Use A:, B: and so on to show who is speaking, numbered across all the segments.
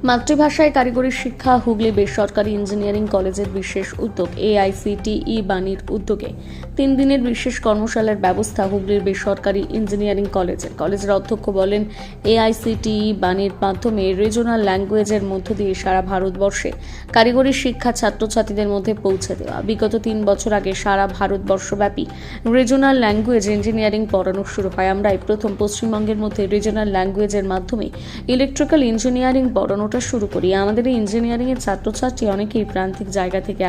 A: মাতৃভাষায় কারিগরি শিক্ষা হুগলি বেসরকারি ইঞ্জিনিয়ারিং কলেজের বিশেষ উদ্যোগ এআইসিটিই বাণীর উদ্যোগে 3 দিনের বিশেষ কর্মশালার ব্যবস্থা হুগলির বেসরকারি ইঞ্জিনিয়ারিং কলেজের অধ্যক্ষ বলেন, এআইসিটিই বাণীর মাধ্যমে রিজনাল ল্যাঙ্গুয়েজের মধ্য দিয়ে সারা ভারতবর্ষে কারিগরি শিক্ষা ছাত্রছাত্রীদের মধ্যে পৌঁছে দেওয়া। বিগত 3 বছর আগে সারা ভারতবর্ষব্যাপী রিজনাল ল্যাঙ্গুয়েজ ইঞ্জিনিয়ারিং পড়ানো শুরু হয়। আমরাই প্রথম পশ্চিমবঙ্গের মধ্যে রিজনাল ল্যাঙ্গুয়েজের মাধ্যমে ইলেকট্রিক্যাল ইঞ্জিনিয়ারিং পড়ানোটা শুরু করি। আমাদের এই ইঞ্জিনিয়ারিং এর ছাত্রছাত্রী অনেকেই প্রান্তিক জায়গা থেকে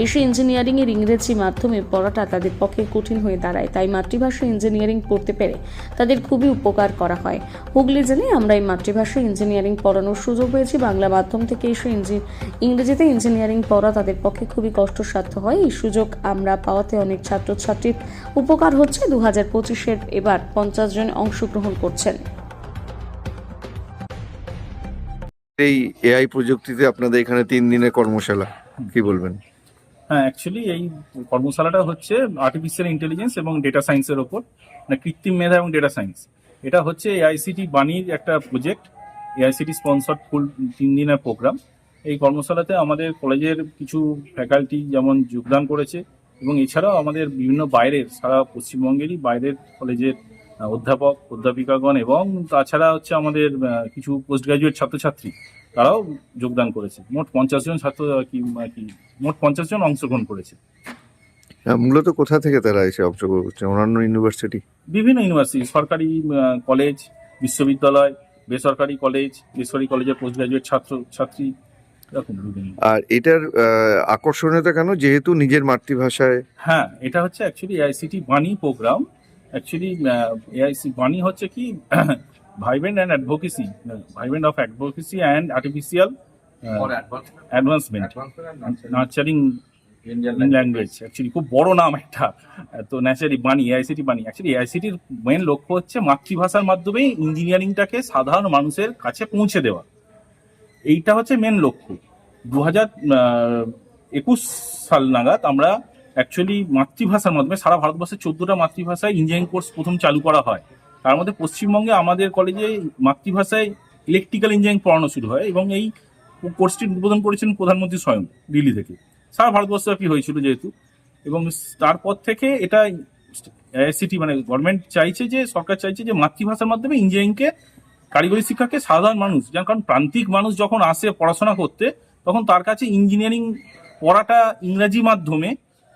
A: এসে ইঞ্জিনিয়ারিং এর ইংরেজি মাধ্যমে পড়াটা তাদের পক্ষে কঠিন হয়ে দাঁড়ায়। তাই মাতৃভাষা ইঞ্জিনিয়ারিং পড়তে পেরে তাদের খুবই উপকার করা হয়। হুগলি জেলায় আমরা এই মাতৃভাষা ইঞ্জিনিয়ারিং পড়ানোর সুযোগ পেয়েছি। বাংলা মাধ্যম থেকে এসে ইংরেজিতে ইঞ্জিনিয়ারিং পড়া তাদের পক্ষে খুবই কষ্টসাধ্য হয়। এই সুযোগ আমরা পাওয়াতে অনেক ছাত্রছাত্রীর উপকার হচ্ছে। 2025-এর এবার 50 জন অংশগ্রহণ করছেন।
B: এই এআই প্রযুক্তিতে আপনাদের এখানে 3 দিনের কর্মশালা, কি বলবেন?
C: হ্যাঁ, অ্যাকচুয়ালি এই কর্মশালাটা হচ্ছে আর্টিফিশিয়াল ইন্টেলিজেন্স এবং ডেটা সায়েন্সের ওপর, মানে কৃত্রিম মেধা এবং ডেটা সায়েন্স। এটা হচ্ছে এআইসিটি বাণীর একটা প্রজেক্ট, এআইসিটি স্পন্সর্ড ফুল 3 দিনের প্রোগ্রাম। এই কর্মশালাতে আমাদের কলেজের কিছু ফ্যাকাল্টি যেমন যোগদান করেছে এবং এছাড়াও আমাদের বিভিন্ন বাইরের, সারা পশ্চিমবঙ্গেরই বাইরের কলেজের অধ্যাপক অধ্যাপিকাগণ এবং তাছাড়া হচ্ছে আমাদের কিছু পোস্ট গ্রাজুয়েট ছাত্রছাত্রী তারাও যোগদান করেছে। মোট 50 জন ছাত্র মোট 50 জন অংশগ্রহণ করেছে।
B: মূলত কোথা থেকে তারা এসে অংশগ্রহণ করছে? অন্যান্য ইউনিভার্সিটি,
C: বিভিন্ন ইউনিভার্সিটি, সরকারি কলেজ, বিশ্ববিদ্যালয়, বেসরকারি কলেজ, বেসরকারি কলেজের পোস্ট গ্রাজুয়েট ছাত্রছাত্রী, এরকম বিভিন্ন।
B: আর এটার আকর্ষণীয়তা কেন, যেহেতু নিজের মাতৃভাষায়?
C: হ্যাঁ, এটা হচ্ছে অ্যাকচুয়ালি এআইসিটি বাণী প্রোগ্রাম। অ্যাকচুয়ালি এআইসি বাণী হচ্ছে কি vibrant of advocacy and artificial advancement nurturing language. Actually খুব বড় নাম একটা, তো ন্যাচারি বাণী, এআইসিটি বাণী। অ্যাকচুয়ালি এআইসিটির মেন লক্ষ্য হচ্ছে মাতৃভাষার মাধ্যমে ইঞ্জিনিয়ারিংটাকে সাধারণ মানুষের কাছে পৌঁছে দেওয়া। এইটা হচ্ছে মেন লক্ষ্য। 2021 সাল নাগাদ আমরা অ্যাকচুয়ালি মাতৃভাষার মাধ্যমে সারা ভারতবর্ষে 14টা মাতৃভাষায় ইঞ্জিনিয়ারিং কোর্স প্রথম চালু করা হয়। তার মধ্যে পশ্চিমবঙ্গে আমাদের কলেজে মাতৃভাষায় ইলেকট্রিক্যাল ইঞ্জিনিয়ারিং পড়ানো শুরু হয় এবং এই কোর্সটি উদ্বোধন করেছেন প্রধানমন্ত্রী স্বয়ং দিল্লি থেকে। সারা ভারতবর্ষব্যাপী হয়েছিল যেহেতু, এবং তারপর থেকে এটা এআইসিটি মানে গভর্নমেন্ট চাইছে, যে সরকার চাইছে যে মাতৃভাষার মাধ্যমে ইঞ্জিনিয়ারিংকে, কারিগরি শিক্ষাকে সাধারণ মানুষ, যার কারণ প্রান্তিক মানুষ যখন আসে পড়াশোনা করতে, তখন তার কাছে ইঞ্জিনিয়ারিং পড়াটা ইংরাজি মাধ্যমে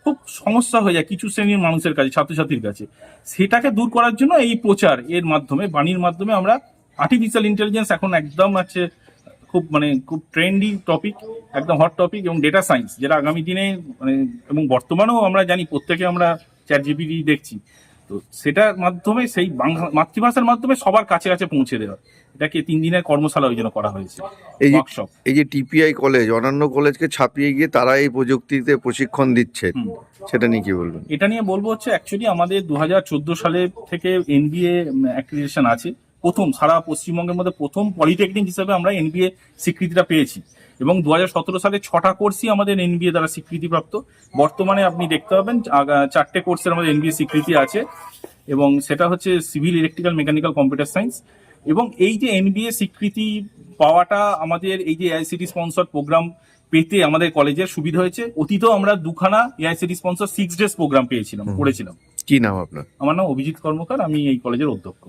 C: খুব সমস্যা হয়ে যায় কিছু শ্রেণীর মানুষের কাছে, ছাত্রছাত্রীর কাছে। সেটাকে দূর করার জন্য এই প্রচার, এর মাধ্যমে বাণীর মাধ্যমে আমরা আর্টিফিশিয়াল ইন্টেলিজেন্স এখন একদম আছে খুব ট্রেন্ডি টপিক, একদম হট টপিক, এবং ডেটা সায়েন্স যেটা আগামী দিনে এবং বর্তমানেও আমরা জানি প্রত্যেকে আমরা ChatGPT দেখছি, তো সেটার মাধ্যমে সেই বাংলা মাতৃভাষার মাধ্যমে সবার কাছে কাছে পৌঁছে দেওয়া। এটাকে 3 দিনের কর্মশালা ওই জন্য করা হয়েছে।
B: এই যে টিপিআই কলেজ অন্যান্য কলেজকে ছাপিয়ে গিয়ে তারা এই প্রযুক্তিতে প্রশিক্ষণ দিচ্ছে, সেটা নিয়ে কি বলবেন?
C: এটা নিয়ে বলবো হচ্ছে অ্যাকচুয়ালি আমাদের 2014 সালে থেকে NBA অ্যাক্রিডিটেশন আছে। প্রথম সারা পশ্চিমবঙ্গের মধ্যে প্রথম পলিটেকনিক হিসেবে আমরা NBA স্বীকৃতিটা পেয়েছি, এবং 2017 সালে 6টা কোর্সই আমাদের NBA দ্বারা স্বীকৃতিপ্রাপ্ত। বর্তমানে আপনি দেখতে পাবেন 4টে কোর্সের আমাদের NBA স্বীকৃতি আছে, এবং সেটা হচ্ছে civil, electrical, mechanical, computer science. এবং এই যে NBA স্বীকৃতি পাওয়াটা আমাদের এই যে এআইসিটি স্পন্সর প্রোগ্রাম পেতে আমাদের কলেজের সুবিধা হয়েছে। অতীতেও আমরা 2খানা এআইসিটি স্পন্সর 6 ডেজ প্রোগ্রাম করেছিলাম।
B: কি নাম আপনার?
C: আমার নাম অভিজিৎ কর্মকার, আমি এই কলেজের অধ্যক্ষ।